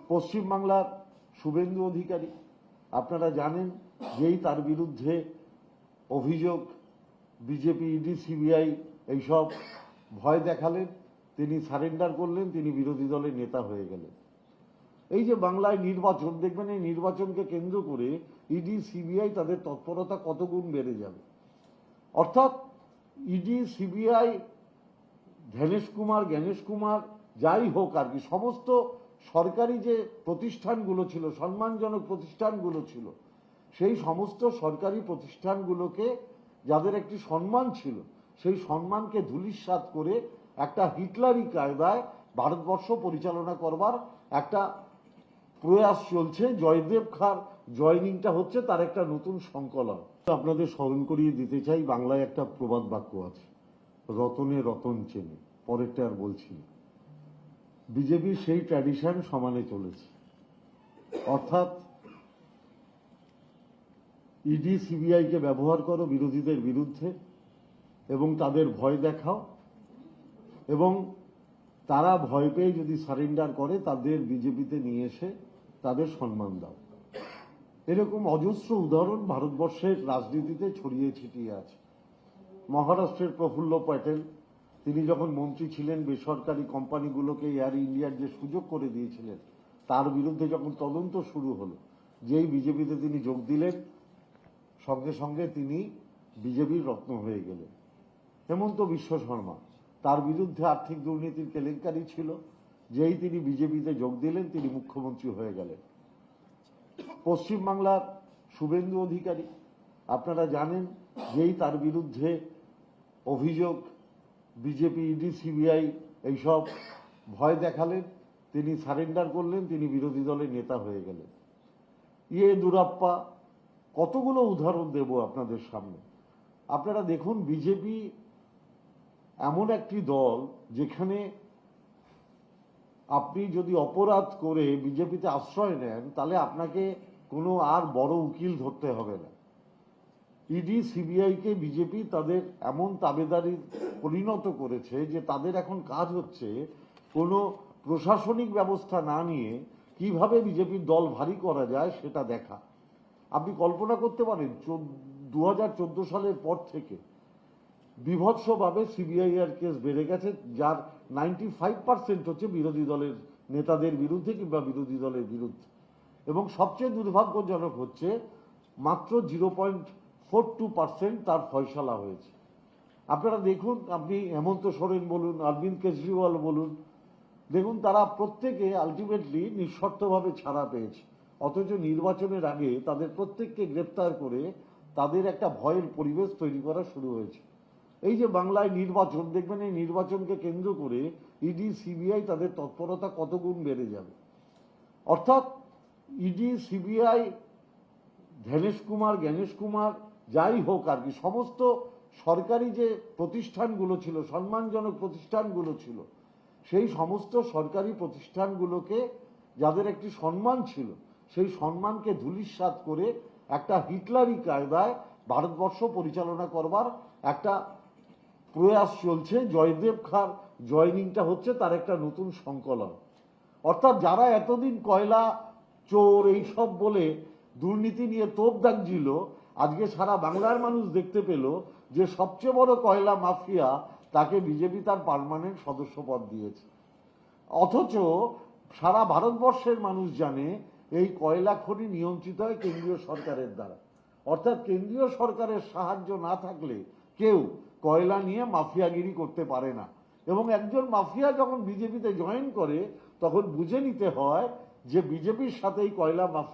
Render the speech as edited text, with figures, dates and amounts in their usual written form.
পশ্চিমবাংলার শুভেন্দু অধিকারী আপনারা জানেন যেই তার বিরুদ্ধে অভিযোগ বিজেপি, ইডি, সিবিআই এইসব ভয় দেখালেন, তিনি সারেন্ডার করলেন, তিনি বিরোধী দলের নেতা হয়ে গেলেন। এই যে বাংলায় নির্বাচন, দেখবেন এই নির্বাচনকে কেন্দ্র করে ইডি, সিবিআই তাদের তৎপরতা কত গুণ বেড়ে যাবে। অর্থাৎ ইডি, সিবিআই, জ্ঞানেশ কুমার যাই হোক আর কি, সমস্ত সরকারি যে প্রতিষ্ঠানগুলো ছিল, সম্মানজনক প্রতিষ্ঠানগুলো ছিল, সেই সমস্ত সরকারি প্রতিষ্ঠানগুলোকে যাদের একটি সম্মান ছিল, সেই সম্মানকে ধূলিসাৎ করে একটা হিটলারি কায়দায় ভারতবর্ষ পরিচালনা করবার একটা প্রয়াস চলছে। জয়দেব খার জয়নিংটা হচ্ছে তার একটা নতুন সংকলন। আপনাদের স্মরণ করিয়ে দিতে চাই, বাংলায় একটা প্রবাদ বাক্য আছে, রতনে রতন চেনে, পরেরটা আর বলছি না। বিজেপি সেই ট্র্যাডিশন সমানে চলেছে, অর্থাৎ ইডি, সিবিআইকে ব্যবহার করো বিরোধীদের বিরুদ্ধে এবং তাদের ভয় দেখাও, এবং তারা ভয় পেয়ে যদি সারেন্ডার করে তাদের বিজেপিতে নিয়ে এসে তাদের সম্মান দাও। এরকম অজস্র উদাহরণ ভারতবর্ষের রাজনীতিতে ছড়িয়ে ছিটিয়ে আছে। মহারাষ্ট্রের প্রফুল্ল প্যাটেল, তিনি যখন মন্ত্রী ছিলেন, বেসরকারি কোম্পানিগুলোকে এয়ার ইন্ডিয়ার যে সুযোগ করে দিয়েছিলেন, তার বিরুদ্ধে যখন তদন্ত শুরু হলো, যেই বিজেপিতে তিনি যোগ দিলেন, সঙ্গে সঙ্গে তিনি বিজেপির রত্ন হয়ে গেলেন। হেমন্ত বিশ্ব শর্মা, তার বিরুদ্ধে আর্থিক দুর্নীতির কেলেঙ্কারি ছিল, যেই তিনি বিজেপিতে যোগ দিলেন তিনি মুখ্যমন্ত্রী হয়ে গেলেন। পশ্চিমবাংলার শুভেন্দু অধিকারী আপনারা জানেন যেই তার বিরুদ্ধে অভিযোগ বিজেপি, ইডি, সিবিআই এইসব ভয় দেখালেন, তিনি সারেন্ডার করলেন, তিনি বিরোধী দলের নেতা হয়ে গেলেন। দুরাপ্পা, কতগুলো উদাহরণ দেব আপনাদের সামনে। আপনারা দেখুন, বিজেপি এমন একটি দল যেখানে আপনি যদি অপরাধ করে বিজেপিতে আশ্রয় নেন, তাহলে আপনাকে কোনো আর বড় উকিল ধরতে হবে না। ইডি, সিবিআইকে বিজেপি তাদের এমন তাবেদারি পরিণত করেছে যে তাদের এখন কাজ হচ্ছে কোনো প্রশাসনিক ব্যবস্থা না নিয়ে কিভাবে বিজেপির দল ভারী করা যায় সেটা দেখা। আপনি কল্পনা করতে পারেন 2014 সালের পর থেকে বিভৎসভাবে সিবিআই এর কেস বেড়ে গেছে, যার 95% হচ্ছে বিরোধী দলের নেতাদের বিরুদ্ধে কিংবা বিরোধী দলের বিরুদ্ধে। এবং সবচেয়ে দুর্ভাগ্যজনক হচ্ছে মাত্র 0.42% তার ফয়সালা হয়েছে। আপনারা দেখুন, আপনি হেমন্ত সোরেন বলুন, অরবিন্দ কেজরিওয়াল বলুন, দেখুন তারা প্রত্যেকে আলটিমেটলি নিঃশর্তভাবে ছাড়া পেয়েছে, অথচ নির্বাচনের আগে তাদের প্রত্যেককে গ্রেপ্তার করে তাদের একটা ভয়ের পরিবেশ তৈরি করা শুরু হয়েছে। এই যে বাংলায় নির্বাচন, দেখবেন এই নির্বাচনকে কেন্দ্র করে ইডি, সিবিআই তাদের তৎপরতা কত গুণ বেড়ে যাবে। অর্থাৎ ইডি, সিবিআই, জ্ঞানেশ কুমার যাই হোক আর কি, সমস্ত সরকারি যে প্রতিষ্ঠানগুলো ছিল, সম্মানজনক প্রতিষ্ঠানগুলো ছিল, সেই সমস্ত সরকারি প্রতিষ্ঠানগুলোকে যাদের একটি সম্মান ছিল, সেই সম্মানকে ধূলিসাৎ করে একটা হিটলারি কায়দায় ভারতবর্ষ পরিচালনা করবার একটা প্রয়াস চলছে। জয়দেব খার জয়নিংটা হচ্ছে তার একটা নতুন সংকলন। অর্থাৎ যারা এতদিন কয়লা চোর এইসব বলে দুর্নীতি নিয়ে তোপ দাগছিল, আজকে সারা বাংলার মানুষ দেখতে পেল যে সবচেয়ে বড় কয়লা মাফিয়া, তাকে বিজেপি তার পার্মানেন্ট সদস্য পদ দিয়েছে। অথচ সারা ভারতবর্ষের মানুষ জানে এই কয়লা খনি নিয়ন্ত্রিত হয় কেন্দ্রীয় সরকারের দ্বারা। অর্থাৎ কেন্দ্রীয় সরকারের সাহায্য না থাকলে কেউ কয়লা নিয়ে মাফিয়াগিরি করতে পারে না। এবং একজন মাফিয়া যখন বিজেপিতে জয়েন করে, তখন বুঝে নিতে হয় যে বিজেপির সাথেই কয়লা মাফিয়া